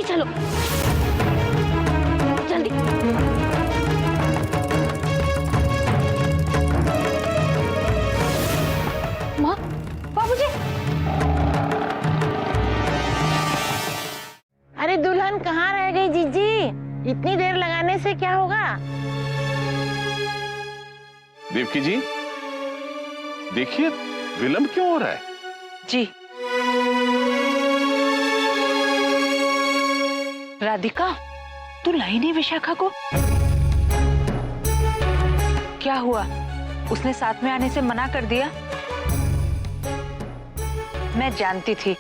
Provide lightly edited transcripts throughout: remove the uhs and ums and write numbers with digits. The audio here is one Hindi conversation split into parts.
जल्दी चलो, जल्दी। माँ, बाबूजी। अरे दुल्हन कहाँ रह गई जीजी? इतनी देर लगाने से क्या होगा? देवकी जी, देखिए विलंब क्यों हो रहा है? जी। राधिका, तू लाई नहीं विशाखा को? क्या हुआ? उसने साथ में आने से मना कर दिया? मैं जानती थी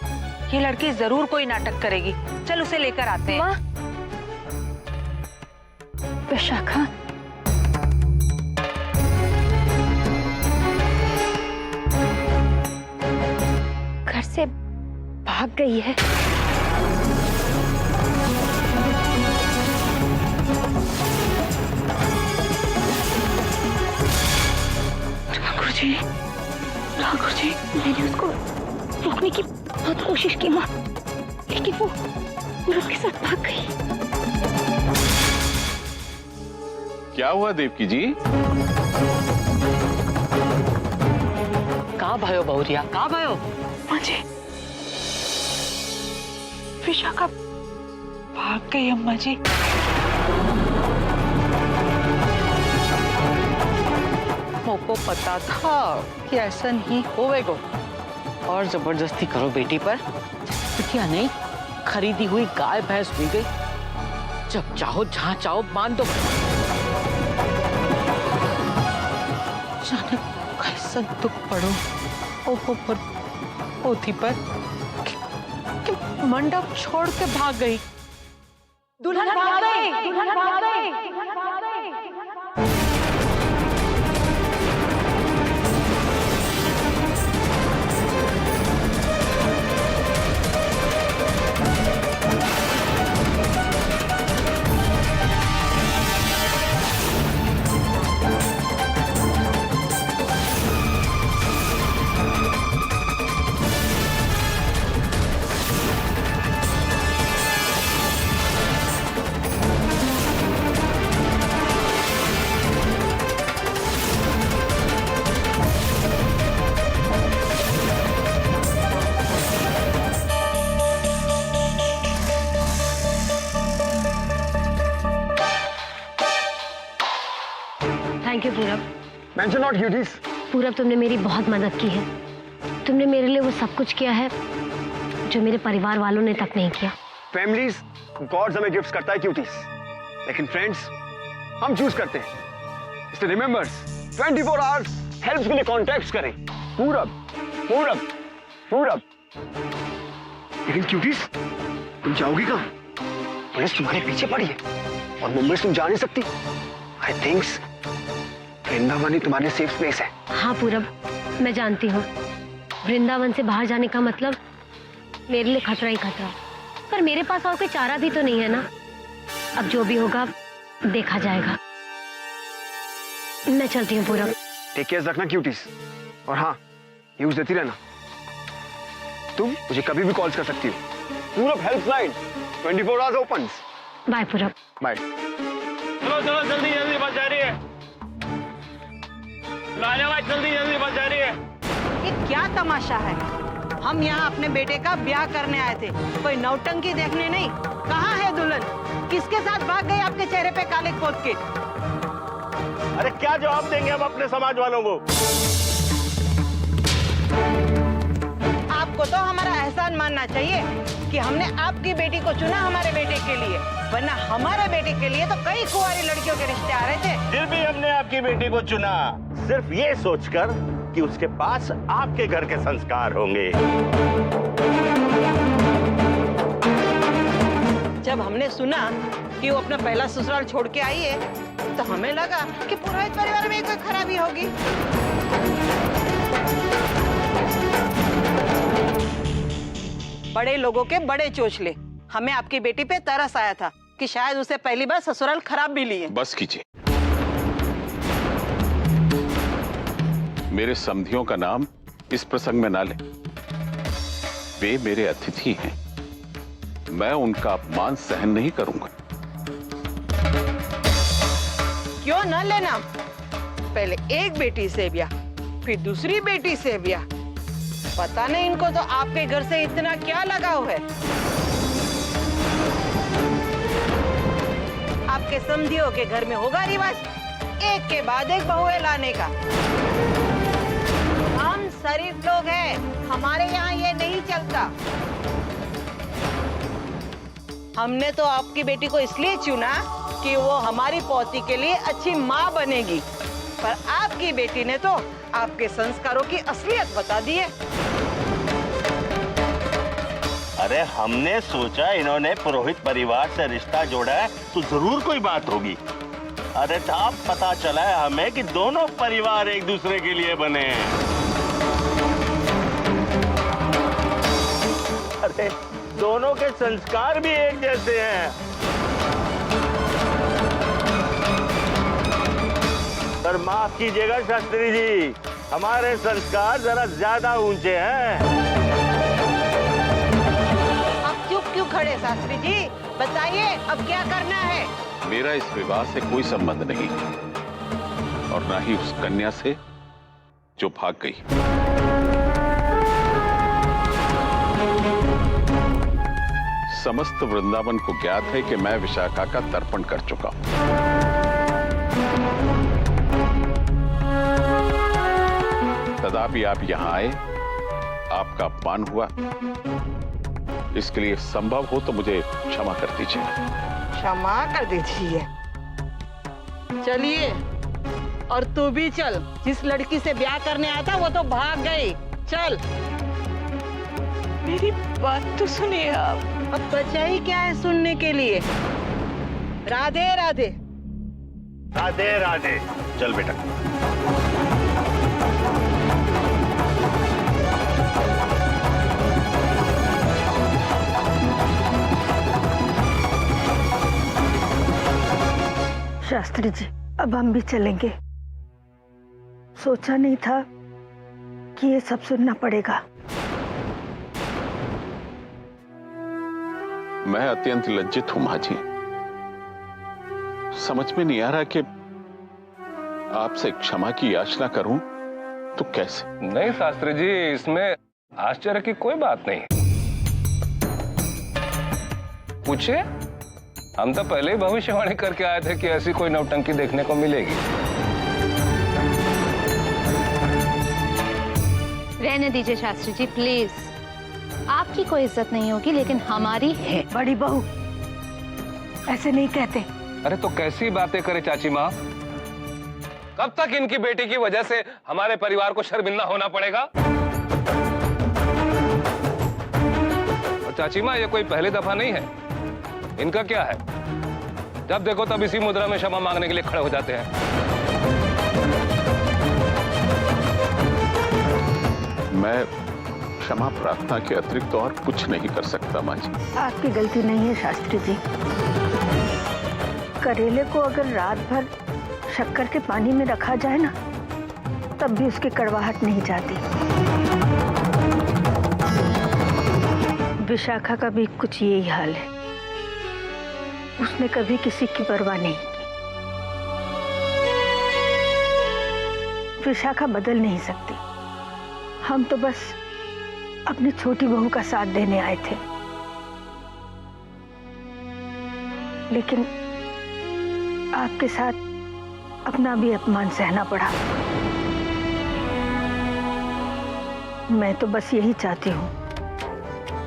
ये लड़की जरूर कोई नाटक करेगी। चल उसे लेकर आते हैं। विशाखा, घर से भाग गई है। ठाकुर जी, मैंने उसको रोकने की बहुत कोशिश की माँ, लेकिन वो पूरब के साथ भाग गई। क्या हुआ देवकी जी? कहाँ भयो बहुरिया, कहाँ भयो? मुझे विशाखा भाग गई अम्मा जी। को पता था कि ऐसा नहीं होवेगा, और जबरदस्ती करो बेटी पर। क्या नहीं, खरीदी हुई गाय भैंस मिल गई। जब चाहो जहां चाहो बांध दो। जाने कैसा दुख पड़ो ओहो पर पोथी पर कि मंडप छोड़ के भाग गई। दुल्हन भाग गई, दुल्हन भाग गई। थैंक यू पूरब। Mention not cuties. पूरब, तुमने मेरी बहुत मदद की है। तुमने मेरे लिए वो सब कुछ किया है जो मेरे परिवार वालों ने तक नहीं किया। फैमिलीज गॉड्स हमें गिफ्ट्स करता है क्यूटीज, लेकिन फ्रेंड्स हम चूज करते हैं। इसलिए रिमेंबर्स 24 आवर्स हेल्प के लिए कॉन्टैक्ट करें। पूरब पूरब पूरब। लेकिन क्यूटीज, तुम जाओगी कहाँ? पुलिस तुम्हारे पीछे पड़ी है और मुंबई से तुम जा नहीं सकती। आई थिंक्स वृंदावन ही तुम्हारे सेफ स्पेस है। हाँ पूरब, मैं जानती हूँ वृंदावन से बाहर जाने का मतलब मेरे लिए खतरा ही खतरा, पर मेरे पास और कोई चारा भी तो नहीं है ना। अब जो भी होगा देखा जाएगा। मैं चलती हूँ पूरब। टेक केयर रखना क्यूटीज, और हाँ न्यूज देती रहना। तुम मुझे कभी भी कॉल कर सकती हो। पूरब हेल्पलाइन 24 आवर्स ओपन। बाय पूरब। बाय। चलो चलो जल्दी जल्दी, बस जा रही है। लाने भाई जल्दी जल्दी, बस जा रही है। ये क्या तमाशा है? हम यहाँ अपने बेटे का ब्याह करने आए थे, कोई नौटंकी देखने नहीं। कहाँ है दुल्हन? किसके साथ भाग गई आपके चेहरे पे काले पोत के? अरे क्या जवाब देंगे हम अपने समाज वालों को? आपको तो हमारा एहसान मानना चाहिए कि हमने आपकी बेटी को चुना हमारे बेटे के लिए, वरना हमारे बेटे के लिए तो कई कुंवारी लड़कियों के रिश्ते आ रहे थे। फिर भी हमने आपकी बेटी को चुना सिर्फ ये सोचकर कि उसके पास आपके घर के संस्कार होंगे। जब हमने सुना कि वो अपना पहला ससुराल छोड़ के आई है, तो हमें लगा कि पुरोहित परिवार में कोई खराबी होगी। बड़े लोगों के बड़े चोचले। हमें आपकी बेटी पे तरस आया था कि शायद उसे पहली बार ससुराल खराब भी लिए। बस कीजिए। मेरे समधियों का नाम इस प्रसंग में ना ले। वे मेरे अतिथि हैं। मैं उनका अपमान सहन नहीं करूंगा। क्यों न लेना? पहले एक बेटी से ब्याह, फिर दूसरी बेटी से ब्याह। पता नहीं इनको तो आपके घर से इतना क्या लगाव है। आपके समधियों के घर में होगा रिवाज एक के बाद एक बहुएं लाने का। हम शरीफ लोग हैं, हमारे यहाँ ये नहीं चलता। हमने तो आपकी बेटी को इसलिए चुना कि वो हमारी पौती के लिए अच्छी माँ बनेगी, पर आपकी बेटी ने तो आपके संस्कारों की असलियत बता दी है। अरे हमने सोचा इन्होंने पुरोहित परिवार से रिश्ता जोड़ा है तो जरूर कोई बात होगी। अरे अब पता चला है हमें कि दोनों परिवार एक दूसरे के लिए बने हैं। अरे दोनों के संस्कार भी एक जैसे हैं। पर माफ कीजिएगा शास्त्री जी, हमारे संस्कार जरा ज्यादा ऊंचे हैं। आप चुप क्यों खड़े शास्त्री जी? बताइए अब क्या करना है? मेरा इस विवाह से कोई संबंध नहीं और ना ही उस कन्या से जो भाग गई। समस्त वृंदावन को ज्ञात है कि मैं विशाखा का तर्पण कर चुका हूं। तथापि आप यहां आए, आपका अपमान हुआ, इसके लिए संभव हो तो मुझे क्षमा कर दीजिए। क्षमा कर दीजिए। चलिए, और तू भी चल। जिस लड़की से ब्याह करने आया था वो तो भाग गई। चल। मेरी बात तो सुनिए आप। अब बचा ही क्या है सुनने के लिए? राधे राधे। राधे राधे। चल बेटा। शास्त्री जी, अब हम भी चलेंगे। सोचा नहीं था कि ये सब सुनना पड़ेगा। मैं अत्यंत लज्जित हूं मां जी। समझ में नहीं आ रहा कि आपसे क्षमा की याचना करूं तो कैसे। नहीं शास्त्री जी, इसमें आश्चर्य की कोई बात नहीं। पूछिए, हम तो पहले ही भविष्यवाणी करके आए थे कि ऐसी कोई नौटंकी देखने को मिलेगी। रहने दीजिए शास्त्री जी प्लीज। आपकी कोई इज्जत नहीं होगी लेकिन हमारी है। बड़ी बहू, ऐसे नहीं कहते। अरे तो कैसी बातें करे चाची माँ? कब तक इनकी बेटी की वजह से हमारे परिवार को शर्मिंदा होना पड़ेगा? और चाची माँ, ये कोई पहली दफा नहीं है। इनका क्या है, जब देखो तब इसी मुद्रा में क्षमा मांगने के लिए खड़े हो जाते हैं। मैं क्षमा प्रार्थना के अतिरिक्त और कुछ नहीं कर सकता मां जी। आपकी गलती नहीं है शास्त्री जी। करेले को अगर रात भर शक्कर के पानी में रखा जाए ना, तब भी उसकी कड़वाहट नहीं जाती। विशाखा का भी कुछ यही हाल है। उसने कभी किसी की परवाह नहीं की। विशाखा बदल नहीं सकती। हम तो बस अपनी छोटी बहू का साथ देने आए थे, लेकिन आपके साथ अपना भी अपमान सहना पड़ा। मैं तो बस यही चाहती हूँ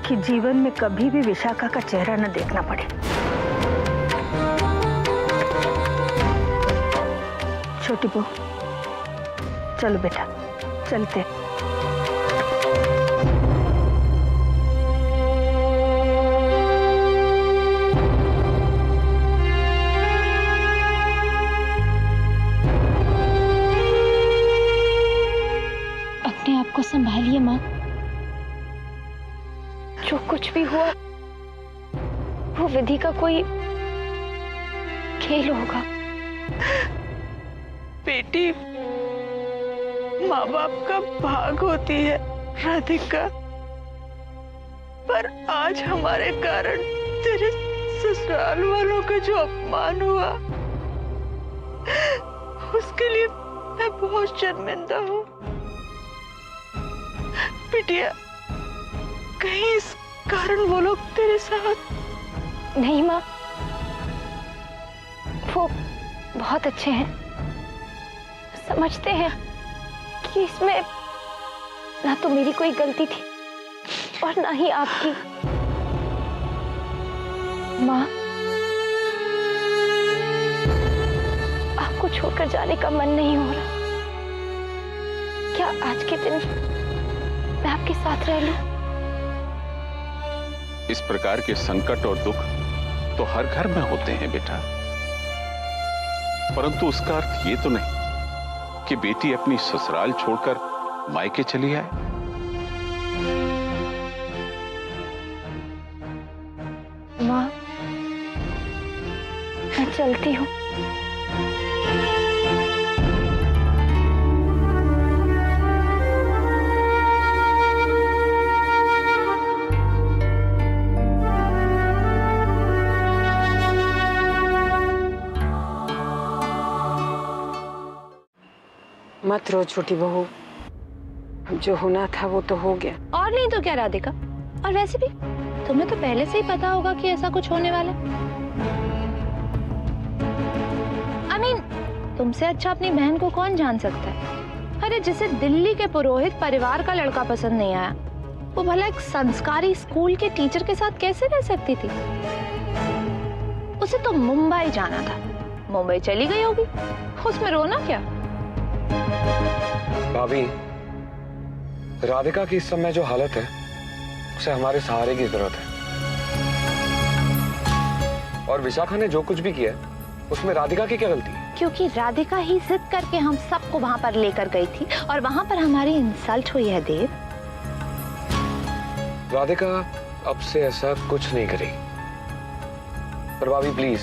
कि जीवन में कभी भी विशाखा का चेहरा न देखना पड़े। छोटी बहू, चलो बेटा, चलते। अपने आप को संभालिए माँ। जो कुछ भी हुआ वो विधि का कोई खेल होगा। बेटी माँ बाप का भाग होती है राधिका, पर आज हमारे कारण तेरे ससुराल वालों का जो अपमान हुआ, उसके लिए मैं बहुत शर्मिंदा हूँ। बिटिया, कहीं इस कारण वो लोग तेरे साथ? नहीं माँ, वो बहुत अच्छे हैं, समझते हैं कि इसमें ना तो मेरी कोई गलती थी और ना ही आपकी। माँ, आपको छोड़कर जाने का मन नहीं हो रहा। क्या आज के दिन मैं आपके साथ रह लूं? इस प्रकार के संकट और दुख तो हर घर में होते हैं बेटा, परंतु उसका अर्थ ये तो नहीं कि बेटी अपनी ससुराल छोड़कर मायके चली आए। माँ, मैं चलती हूँ। मत रो छोटी बहू, जो होना था वो तो हो गया। और नहीं तो क्या राधिका, और वैसे भी तुम्हें तो पहले से ही पता होगा कि ऐसा कुछ होने वाला है। I mean, तुमसे अच्छा अपनी बहन को कौन जान सकता है? अरे जिसे दिल्ली के पुरोहित परिवार का लड़का पसंद नहीं आया, वो भला एक संस्कारी स्कूल के टीचर के साथ कैसे रह सकती थी? उसे तो मुंबई जाना था, मुंबई चली गई होगी, उसमें रोना क्या? भाभी, राधिका की इस समय जो हालत है, उसे हमारे सहारे की जरूरत है। और विशाखा ने जो कुछ भी किया, उसमें राधिका की क्या गलती है? क्योंकि राधिका ही जिद करके हम सबको वहां पर लेकर गई थी और वहां पर हमारी इंसल्ट हुई है देव। राधिका अब से ऐसा कुछ नहीं करेगी। पर भाभी प्लीज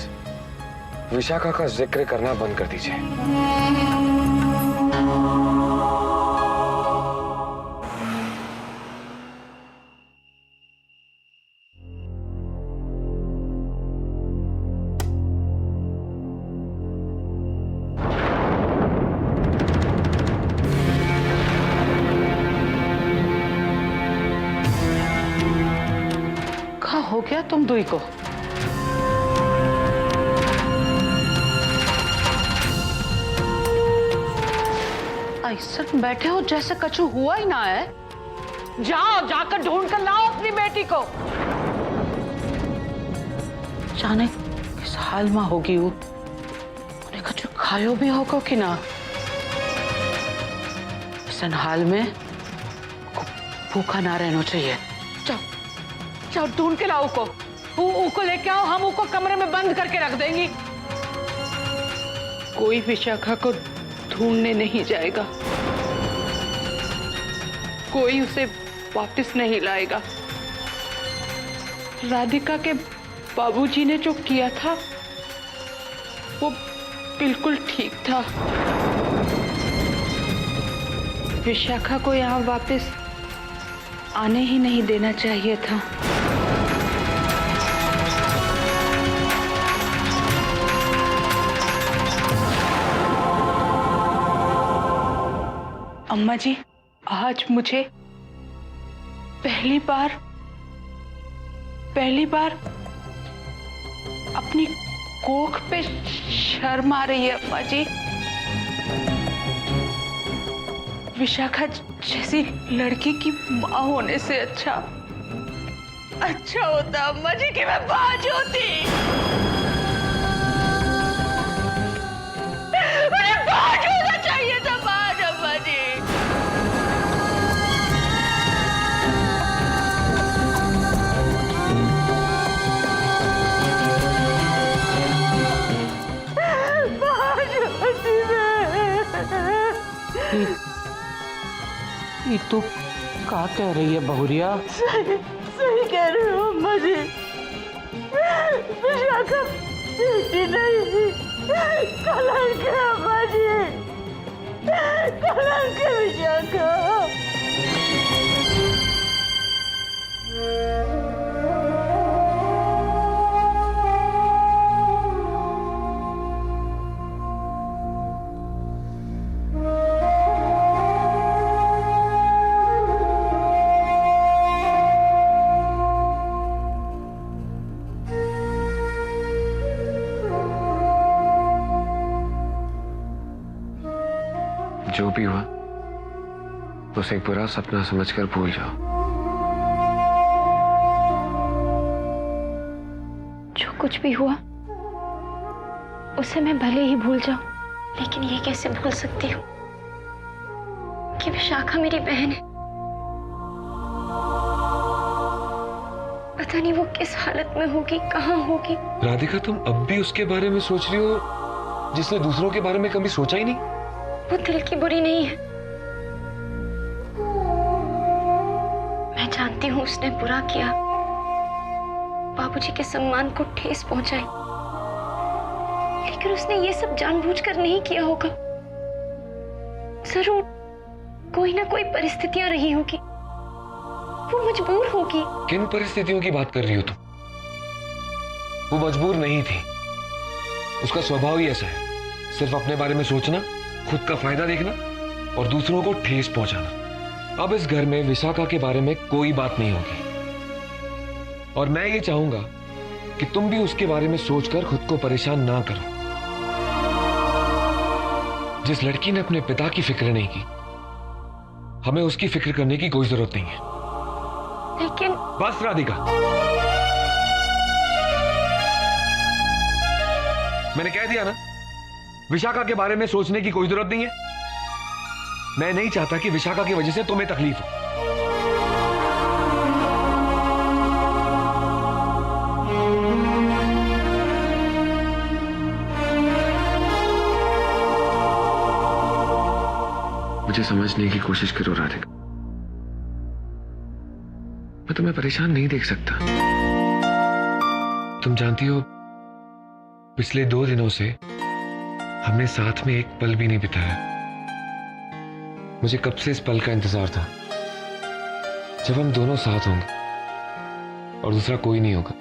विशाखा का जिक्र करना बंद कर दीजिए। हो गया तुम दुई को? ऐसा बैठे हो जैसे कछु हुआ ही ना है। जाओ, जाकर ढूंढ कर लाओ अपनी बेटी को। जाने किस हाल में होगी वो, उन्हें कछु खायो भी होगा कि ना। इस हाल में भूखा ना रहना चाहिए। जाओ जाओ, ढूंढ के लाओ को लेके आओ, हम उसको कमरे में बंद करके रख देंगी। कोई विशाखा को ढूंढने नहीं जाएगा, कोई उसे वापस नहीं लाएगा। राधिका के बाबूजी ने जो किया था वो बिल्कुल ठीक था। विशाखा को यहाँ वापस आने ही नहीं देना चाहिए था। अम्मा जी, आज मुझे पहली बार अपनी कोख पे शर्म आ रही है। अम्मा जी, विशाखा जैसी लड़की की माँ होने से अच्छा होता अम्मा जी कि मैं बाज होती। मुझे बाज होना चाहिए था, बाज अम्मा जी। ये तो क्या कह रही है बहुरिया? सही कह रहे हो अम्मा जी। विशाखा बेटी नहीं, कलंक है अम्मा जी, कलंक है विशाखा। भी हुआ उसे एक बुरा सपना समझकर भूल जाओ। जो कुछ भी हुआ उसे मैं भले ही भूल जाऊं, लेकिन ये कैसे भूल सकती हूँ कि विशाखा मेरी बहन है। पता नहीं वो किस हालत में होगी, कहाँ होगी। राधिका, तुम अब भी उसके बारे में सोच रही हो जिसने दूसरों के बारे में कभी सोचा ही नहीं? वो दिल की बुरी नहीं है। मैं जानती हूँ उसने बुरा किया, बाबूजी के सम्मान को ठेस पहुंचाई, लेकिन उसने ये सब जानबूझकर नहीं किया होगा। जरूर कोई ना कोई परिस्थितियां रही होगी, वो मजबूर होगी। किन परिस्थितियों की बात कर रही हो तुम? वो मजबूर नहीं थी, उसका स्वभाव ही ऐसा है, सिर्फ अपने बारे में सोचना, खुद का फायदा देखना और दूसरों को ठेस पहुंचाना। अब इस घर में विशाखा के बारे में कोई बात नहीं होगी और मैं ये चाहूंगा कि तुम भी उसके बारे में सोचकर खुद को परेशान ना करो। जिस लड़की ने अपने पिता की फिक्र नहीं की, हमें उसकी फिक्र करने की कोई जरूरत नहीं है। लेकिन बस राधिका, मैंने कह दिया ना, विशाखा के बारे में सोचने की कोई जरूरत नहीं है। मैं नहीं चाहता कि विशाखा की वजह से तुम्हें तकलीफ हो। मुझे समझने की कोशिश करो राधिका, मैं तुम्हें परेशान नहीं देख सकता। तुम जानती हो, पिछले 2 दिनों से हमने साथ में एक पल भी नहीं बिताया। मुझे कब से इस पल का इंतजार था जब हम दोनों साथ होंगे और दूसरा कोई नहीं होगा।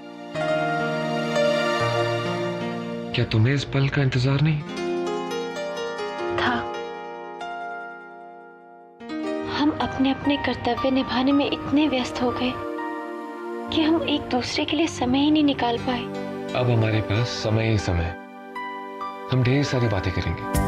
क्या तुम्हें इस पल का इंतजार नहीं था? हम अपने अपने कर्तव्य निभाने में इतने व्यस्त हो गए कि हम एक दूसरे के लिए समय ही नहीं निकाल पाए। अब हमारे पास समय ही समय है, हम ढेर सारी बातें करेंगे।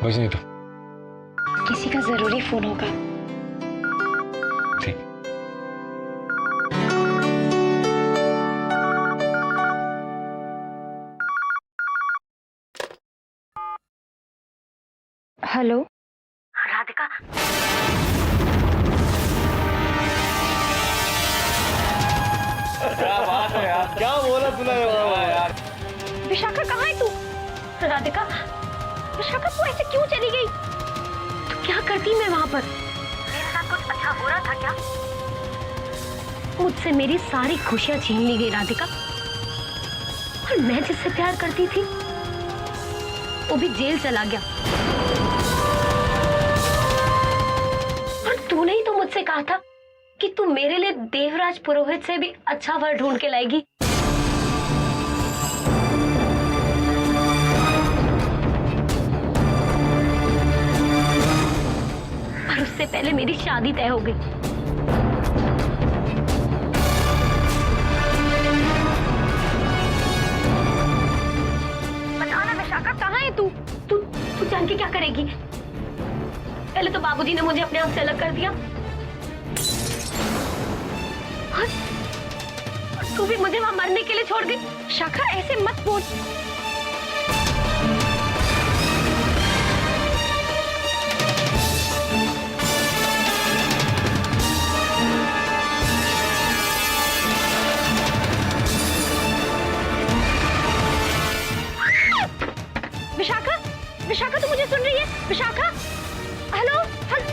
बजने दो, किसी का जरूरी फोन होगा। ठीक। हेलो राधिका, क्या बात है यार, क्या बोला तूने यार। विशाखा कहाँ है तू? राधिका, विशाखा तू ऐसे क्यों चली गई? तू क्या करती मैं वहां पर? मेरे साथ कुछ अच्छा हो रहा था क्या? मुझसे मेरी सारी खुशियां छीन ली गई राधिका, और मैं जिससे प्यार करती थी वो भी जेल चला गया। और तूने ही तो मुझसे कहा था कि तू मेरे लिए देवराज पुरोहित से भी अच्छा वर ढूंढ के लाएगी। पर उससे पहले मेरी शादी तय हो गई। बताना विशाखा, कहाँ है तू? तू जान के क्या करेगी? पहले तो बाबूजी ने मुझे अपने आप से अलग कर दिया, और तू भी मुझे वहां मरने के लिए छोड़ गई। शाखा ऐसे मत बोल। विशाखा, विशाखा तू मुझे सुन रही है? Vishakha, hello, hello.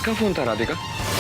किसका फोन था राधिका?